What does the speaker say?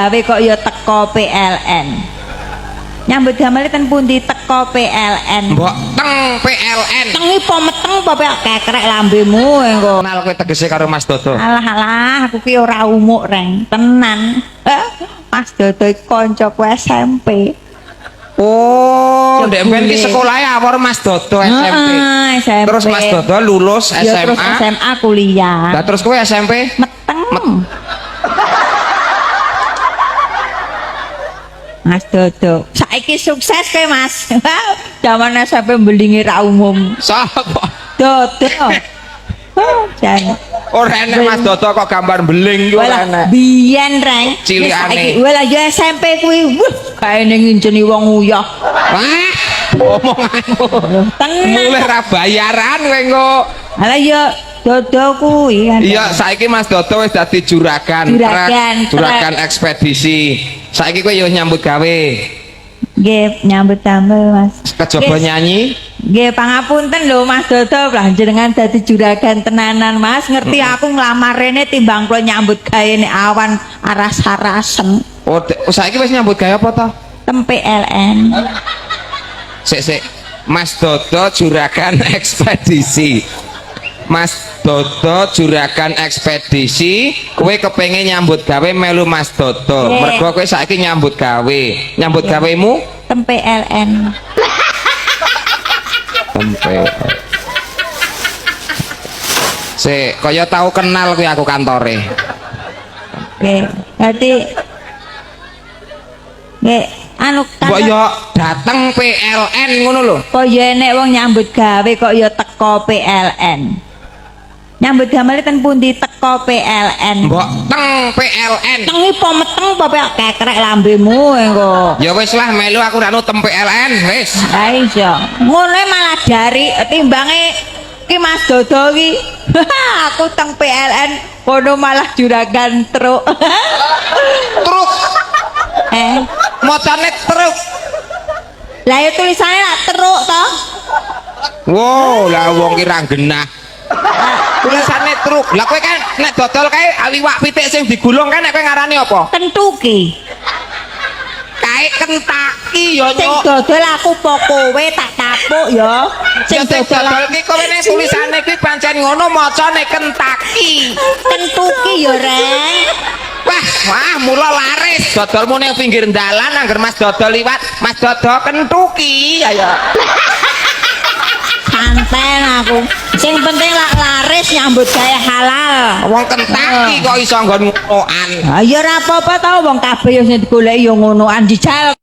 gawe kok ya teko PLN. Nyambut gawe ten pundi teko PLN. Mbok teng PLN. Tengi po meteng apa kekrek lambemu engko. Kenal kowe tegese karo Mas Dodo. Alah aku ki ora umuk reng, tenan. Mas Dodo iki kancaku SMP. Oh, ndek ben ki sekolahe awor Mas Dodo SMP. SMP. Terus Mas Dodo lulus SMA. Ya terus SMA kuliah. Lah terus kowe SMP Meteng. Mas Dodo, saiki sukses kowe Mas. Zaman SMP mbelingi ra umum. sapa? Dodo. Jan. Ora enek Mas Dodo kok gambar beling ku ora enek. Biyen reng. Cilikane. Wala ya SMP kuwi, kae ning nginjeni wong uyah. Wah, omonganmu. Tenan. Mulai ra bayaran kowe kok. Ala ya Dodo kuwi kan. Iya, saiki Mas Dodo wis dadi juragan. Juragan ekspedisi. Saiki kowe yo nyambut gawe. Nggih, nyambut damel Mas. Kejaba nyanyi. Nggih, pangapunten lho Mas Dodo, lah jenengan dadi juragan tenanan Mas. Ngerti aku nglamar rene timbang kula nyambut gawe nek awan aras-arasen. Oh, saiki wis nyambut gawe apa to? Tempe LN. Sik. Mas Dodo juragan ekspedisi. Mas Dodo juragan ekspedisi, kowe kepengin nyambut gawe melu Mas Dodo. Mergo kowe saiki nyambut gawe. Nyambut gawemu Tempe LN. tempe. Sik, kaya tau kenal kuwi aku kantore. Nggih, dadi nggih anu Mbok yo dateng PLN ngono lho. kok ya enek wong nyambut gawe kok ya teko PLN. Nyambut gawe ten pundi teko PLN. Mbok teng PLN. Tengi po meteng apa kekrek lambemu engko. Ya wis lah melu aku rano tem PLN wis. Ha iya. Ngono malah dari timbange ki Mas Dodo ki. Aku teng PLN kono malah juragan truk. Truk. Mocane truk. Lah ya tulisane lak truk to. Wow, lah wong ki ra genah. Tulisane truk. Lah kowe kan nek dodol kae aliwak pitik sing digulung kan nek kowe ngarani apa? Kentuki. Kae Kentucky ya Sing nyok. dodol aku po kowe tak tapuk ya. Sing dodol ki kowe nek tulisane ki pancen ngono macane Kentucky. Kentuki ya reng. Wah, mula laris dodolmu ning pinggir dalan angger Mas Dodo liwat, Mas Dodo Kentucky ayo. Santen aku. Sing penting lak laris nyambut gawe halal. Wong Kentucky kok iso nggon ngonoan. Ha ya ora apa-apa ta wong kabeh yo sing digoleki yo ngonoan dijal.